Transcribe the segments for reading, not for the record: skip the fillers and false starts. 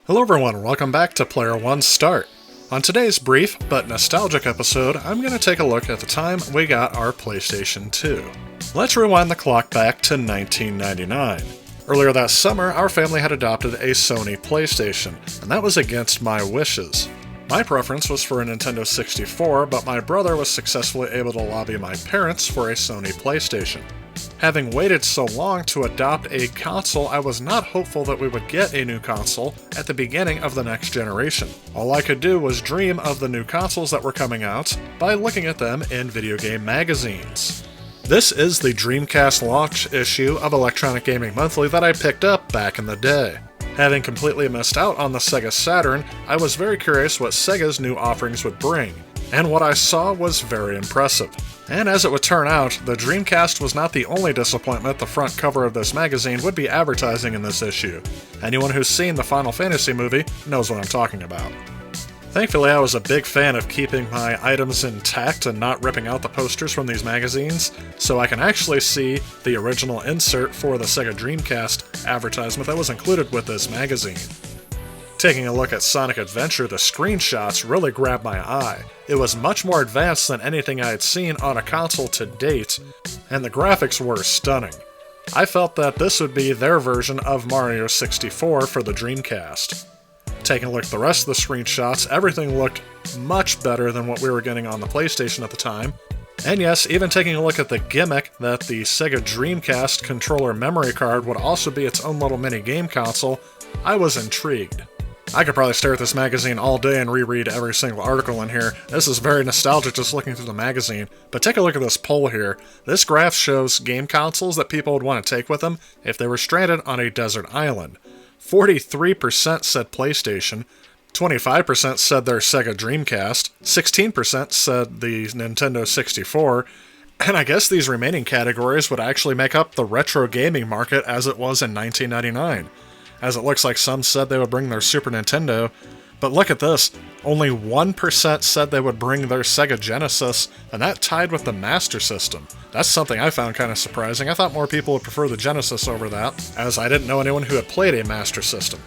Hello everyone, welcome back to Player One Start. On today's brief but nostalgic episode, I'm going to take a look at the time we got our PlayStation 2. Let's rewind the clock back to 1999. Earlier that summer, our family had adopted a Sony PlayStation, and that was against my wishes. My preference was for a Nintendo 64, but my brother was successfully able to lobby my parents for a Sony PlayStation. Having waited so long to adopt a console, I was not hopeful that we would get a new console at the beginning of the next generation. All I could do was dream of the new consoles that were coming out by looking at them in video game magazines. This is the Dreamcast launch issue of Electronic Gaming Monthly that I picked up back in the day. Having completely missed out on the Sega Saturn, I was very curious what Sega's new offerings would bring, and what I saw was very impressive. And as it would turn out, the Dreamcast was not the only disappointment the front cover of this magazine would be advertising in this issue. Anyone who's seen the Final Fantasy movie knows what I'm talking about. Thankfully, I was a big fan of keeping my items intact and not ripping out the posters from these magazines, so I can actually see the original insert for the Sega Dreamcast advertisement that was included with this magazine. Taking a look at Sonic Adventure, the screenshots really grabbed my eye. It was much more advanced than anything I had seen on a console to date, and the graphics were stunning. I felt that this would be their version of Mario 64 for the Dreamcast. Taking a look at the rest of the screenshots, everything looked much better than what we were getting on the PlayStation at the time. And yes, even taking a look at the gimmick that the Sega Dreamcast controller memory card would also be its own little mini game console, I was intrigued. I could probably stare at this magazine all day and reread every single article in here. This is very nostalgic just looking through the magazine. But take a look at this poll here. This graph shows game consoles that people would want to take with them if they were stranded on a desert island. 43% said PlayStation, 25% said their Sega Dreamcast, 16% said the Nintendo 64, and I guess these remaining categories would actually make up the retro gaming market as it was in 1999. As it looks like some said they would bring their Super Nintendo, but look at this, only 1% said they would bring their Sega Genesis, and that tied with the Master System. That's something I found kind of surprising. I thought more people would prefer the Genesis over that, as I didn't know anyone who had played a Master System.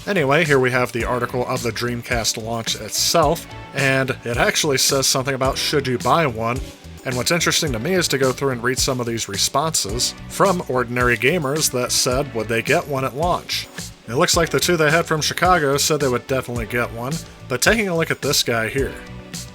Anyway, here we have the article of the Dreamcast launch itself, and it actually says something about should you buy one. And what's interesting to me is to go through and read some of these responses from ordinary gamers that said would they get one at launch. It looks like the two they had from Chicago said they would definitely get one, but taking a look at this guy here.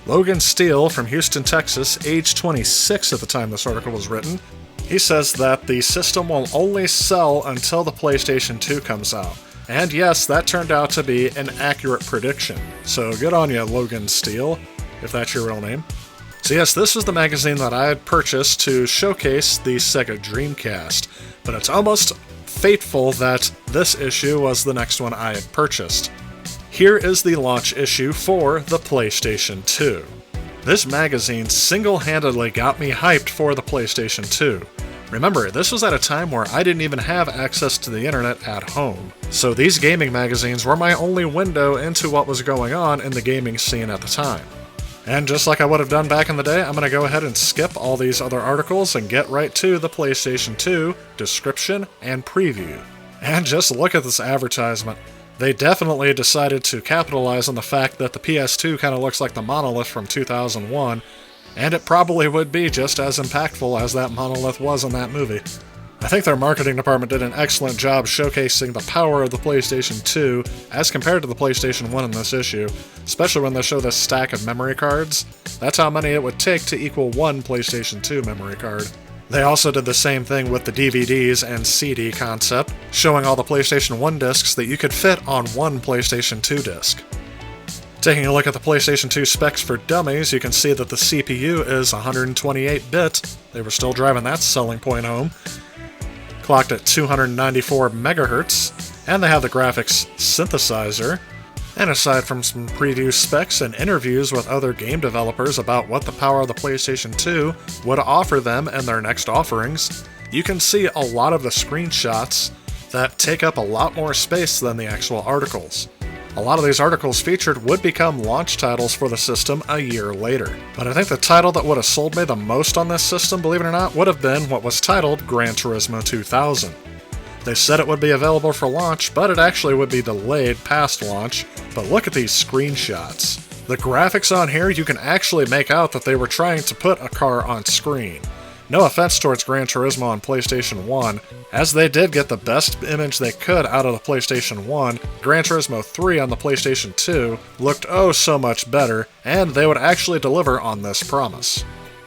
Logan Steele from Houston, Texas, age 26 at the time this article was written, he says that the system will only sell until the PlayStation 2 comes out. And yes, that turned out to be an accurate prediction. So good on you, Logan Steele, if that's your real name. So yes, this was the magazine that I had purchased to showcase the Sega Dreamcast, but it's almost fateful that this issue was the next one I had purchased. Here is the launch issue for the PlayStation 2. This magazine single-handedly got me hyped for the PlayStation 2. Remember, this was at a time where I didn't even have access to the internet at home, so these gaming magazines were my only window into what was going on in the gaming scene at the time. And just like I would have done back in the day, I'm going to go ahead and skip all these other articles and get right to the PlayStation 2 description and preview. And just look at this advertisement. They definitely decided to capitalize on the fact that the PS2 kind of looks like the monolith from 2001, and it probably would be just as impactful as that monolith was in that movie. I think their marketing department did an excellent job showcasing the power of the PlayStation 2 as compared to the PlayStation 1 in this issue, especially when they show this stack of memory cards. That's how many it would take to equal one PlayStation 2 memory card. They also did the same thing with the DVDs and CD concept, showing all the PlayStation 1 discs that you could fit on one PlayStation 2 disc. Taking a look at the PlayStation 2 specs for dummies, you can see that the CPU is 128-bit. They were still driving that selling point home. Clocked at 294 megahertz, and they have the graphics synthesizer. And aside from some preview specs and interviews with other game developers about what the power of the PlayStation 2 would offer them in their next offerings, you can see a lot of the screenshots that take up a lot more space than the actual articles. A lot of these articles featured would become launch titles for the system a year later. But I think the title that would have sold me the most on this system, believe it or not, would have been what was titled Gran Turismo 2000. They said it would be available for launch, but it actually would be delayed past launch. But look at these screenshots. The graphics on here, you can actually make out that they were trying to put a car on screen. No offense towards Gran Turismo on PlayStation 1, as they did get the best image they could out of the PlayStation 1, Gran Turismo 3 on the PlayStation 2 looked oh so much better, and they would actually deliver on this promise.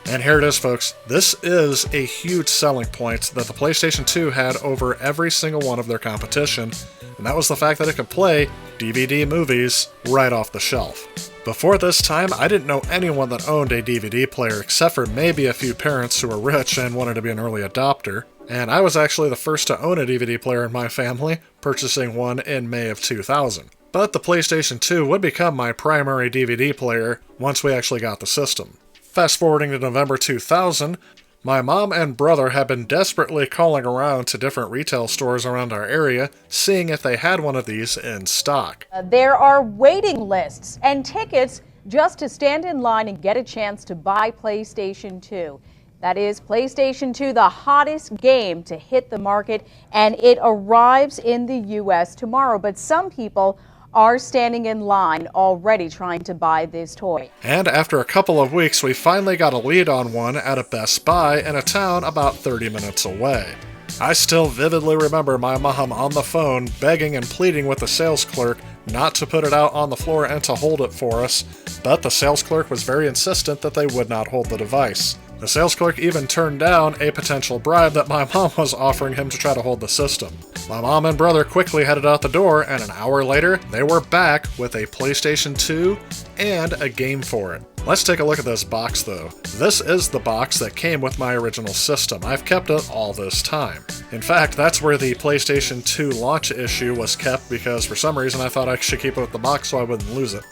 And here it is, folks. This is a huge selling point that the PlayStation 2 had over every single one of their competition, and that was the fact that it could play DVD movies right off the shelf. Before this time, I didn't know anyone that owned a DVD player except for maybe a few parents who were rich and wanted to be an early adopter, and I was actually the first to own a DVD player in my family, purchasing one in May of 2000. But the PlayStation 2 would become my primary DVD player once we actually got the system. Fast forwarding to November 2000, my mom and brother had been desperately calling around to different retail stores around our area, seeing if they had one of these in stock. There are waiting lists and tickets just to stand in line and get a chance to buy PlayStation 2. That is PlayStation 2, the hottest game to hit the market, and it arrives in the U.S. tomorrow. But some people are standing in line already trying to buy this toy. And after a couple of weeks, we finally got a lead on one at a Best Buy in a town about 30 minutes away. I still vividly remember my mom on the phone begging and pleading with the sales clerk not to put it out on the floor and to hold it for us, but the sales clerk was very insistent that they would not hold the device. The sales clerk even turned down a potential bribe that my mom was offering him to try to hold the system. My mom and brother quickly headed out the door, and an hour later, they were back with a PlayStation 2 and a game for it. Let's take a look at this box, though. This is the box that came with my original system. I've kept it all this time. In fact, that's where the PlayStation 2 launch issue was kept, because for some reason I thought I should keep it with the box so I wouldn't lose it.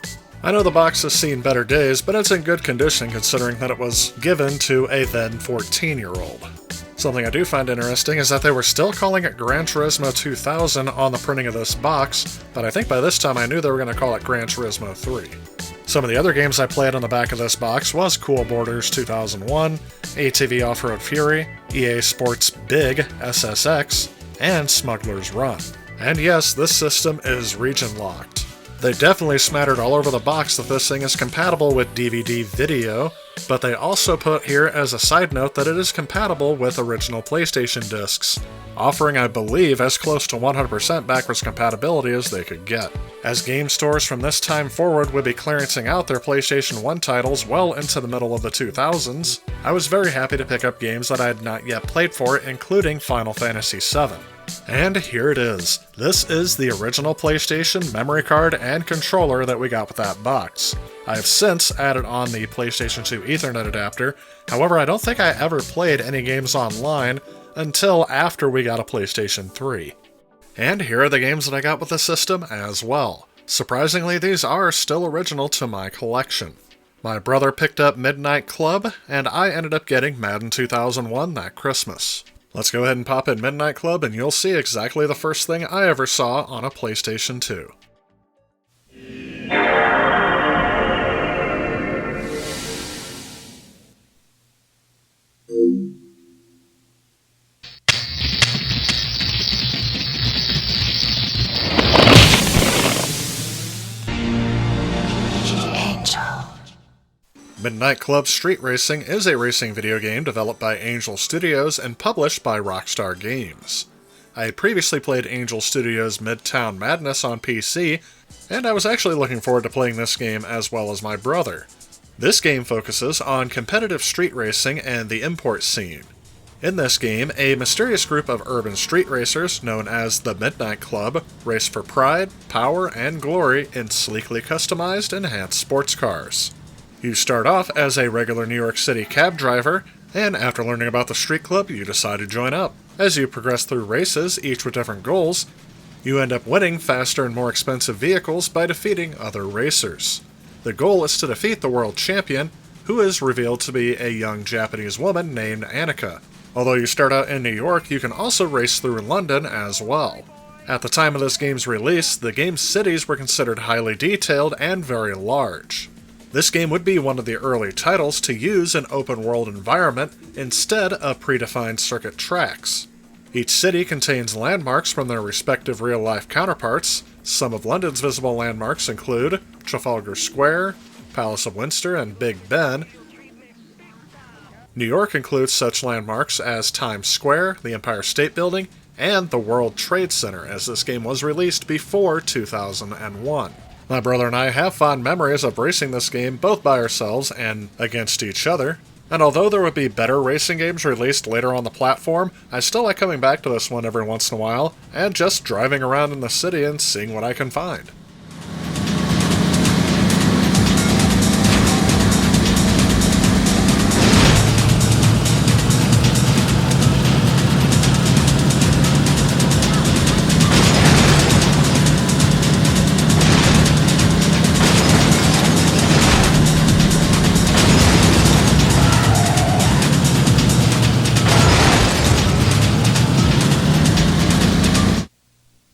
I know the box has seen better days, but it's in good condition considering that it was given to a then 14-year-old. Something I do find interesting is that they were still calling it Gran Turismo 2000 on the printing of this box, but I think by this time I knew they were going to call it Gran Turismo 3. Some of the other games I played on the back of this box was Cool Borders 2001, ATV Off-Road Fury, EA Sports Big SSX, and Smuggler's Run. And yes, this system is region locked. They definitely smattered all over the box that this thing is compatible with DVD video, but they also put here as a side note that it is compatible with original PlayStation discs, offering, I believe, as close to 100% backwards compatibility as they could get. As game stores from this time forward would be clearancing out their PlayStation 1 titles well into the middle of the 2000s, I was very happy to pick up games that I had not yet played for, including Final Fantasy VII. And here it is. This is the original PlayStation memory card and controller that we got with that box. I have since added on the PlayStation 2 Ethernet adapter, however I don't think I ever played any games online until after we got a PlayStation 3. And here are the games that I got with the system as well. Surprisingly, these are still original to my collection. My brother picked up Midnight Club, and I ended up getting Madden 2001 that Christmas. Let's go ahead and pop in Midnight Club and you'll see exactly the first thing I ever saw on a PlayStation 2. Midnight Club Street Racing is a racing video game developed by Angel Studios and published by Rockstar Games. I had previously played Angel Studios' Midtown Madness on PC, and I was actually looking forward to playing this game as well as my brother. This game focuses on competitive street racing and the import scene. In this game, a mysterious group of urban street racers, known as the Midnight Club, race for pride, power, and glory in sleekly customized, enhanced sports cars. You start off as a regular New York City cab driver, and after learning about the street club, you decide to join up. As you progress through races, each with different goals, you end up winning faster and more expensive vehicles by defeating other racers. The goal is to defeat the world champion, who is revealed to be a young Japanese woman named Annika. Although you start out in New York, you can also race through London as well. At the time of this game's release, the game's cities were considered highly detailed and very large. This game would be one of the early titles to use an open-world environment instead of predefined circuit tracks. Each city contains landmarks from their respective real-life counterparts. Some of London's visible landmarks include Trafalgar Square, Palace of Windsor, and Big Ben. New York includes such landmarks as Times Square, the Empire State Building, and the World Trade Center, as this game was released before 2001. My brother and I have fond memories of racing this game both by ourselves and against each other. And although there would be better racing games released later on the platform, I still like coming back to this one every once in a while, and just driving around in the city and seeing what I can find.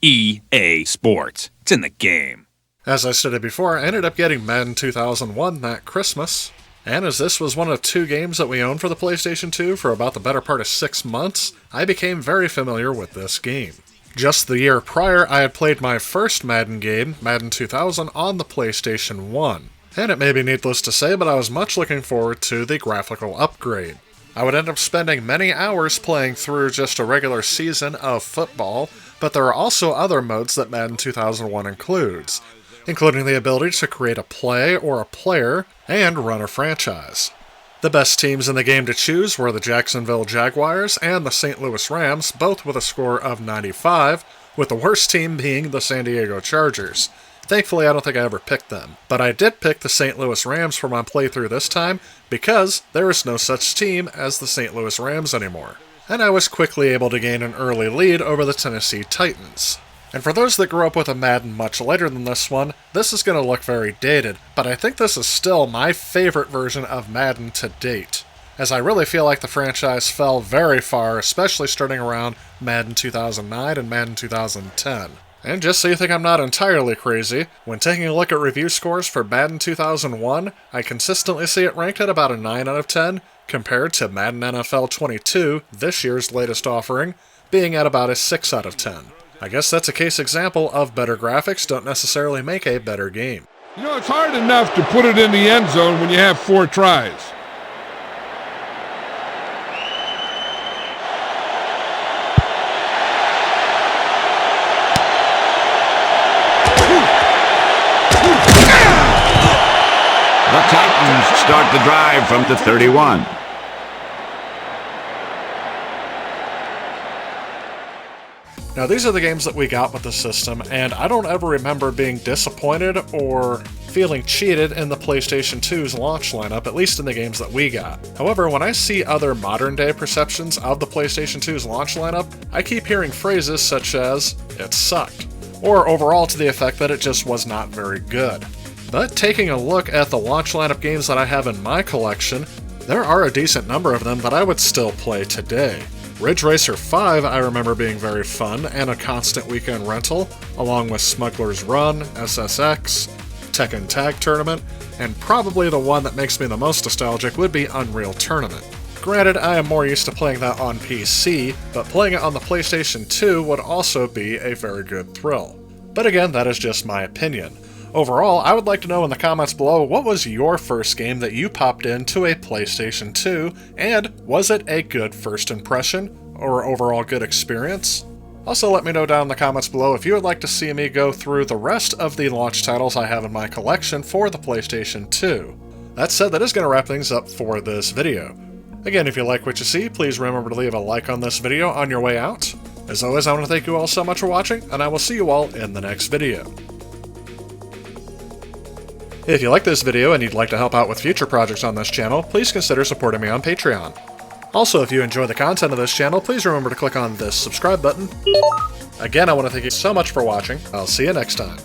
EA Sports. It's in the game. As I stated before, I ended up getting Madden 2001 that Christmas, and as this was one of 2 games that we owned for the PlayStation 2 for about the better part of 6 months, I became very familiar with this game. Just the year prior, I had played my first Madden game, Madden 2000, on the PlayStation 1. And it may be needless to say, but I was much looking forward to the graphical upgrade. I would end up spending many hours playing through just a regular season of football, but there are also other modes that Madden 2001 includes, including the ability to create a play or a player and run a franchise. The best teams in the game to choose were the Jacksonville Jaguars and the St. Louis Rams, both with a score of 95, with the worst team being the San Diego Chargers. Thankfully, I don't think I ever picked them, but I did pick the St. Louis Rams for my playthrough this time because there is no such team as the St. Louis Rams anymore. And I was quickly able to gain an early lead over the Tennessee Titans. And for those that grew up with a Madden much later than this one, this is going to look very dated, but I think this is still my favorite version of Madden to date, as I really feel like the franchise fell very far, especially starting around Madden 2009 and Madden 2010. And just so you think I'm not entirely crazy, when taking a look at review scores for Madden 2001, I consistently see it ranked at about a 9 out of 10, compared to Madden NFL 22, this year's latest offering, being at about a 6 out of 10. I guess that's a case example of better graphics don't necessarily make a better game. You know, it's hard enough to put it in the end zone when you have 4 tries. The Titans start the drive from the 31. Now these are the games that we got with the system, and I don't ever remember being disappointed or feeling cheated in the PlayStation 2's launch lineup, at least in the games that we got. However, when I see other modern-day perceptions of the PlayStation 2's launch lineup, I keep hearing phrases such as, "it sucked," or overall to the effect that it just was not very good. But taking a look at the launch lineup games that I have in my collection, there are a decent number of them that I would still play today. Ridge Racer 5 I remember being very fun and a constant weekend rental, along with Smuggler's Run, SSX, Tekken Tag Tournament, and probably the one that makes me the most nostalgic would be Unreal Tournament. Granted, I am more used to playing that on PC, but playing it on the PlayStation 2 would also be a very good thrill. But again, that is just my opinion. Overall, I would like to know in the comments below, what was your first game that you popped into a PlayStation 2, and was it a good first impression, or overall good experience? Also let me know down in the comments below if you would like to see me go through the rest of the launch titles I have in my collection for the PlayStation 2. That said, that is going to wrap things up for this video. Again, if you like what you see, please remember to leave a like on this video on your way out. As always, I want to thank you all so much for watching, and I will see you all in the next video. If you like this video and you'd like to help out with future projects on this channel, please consider supporting me on Patreon. Also, if you enjoy the content of this channel, please remember to click on this subscribe button. Again, I want to thank you so much for watching. I'll see you next time.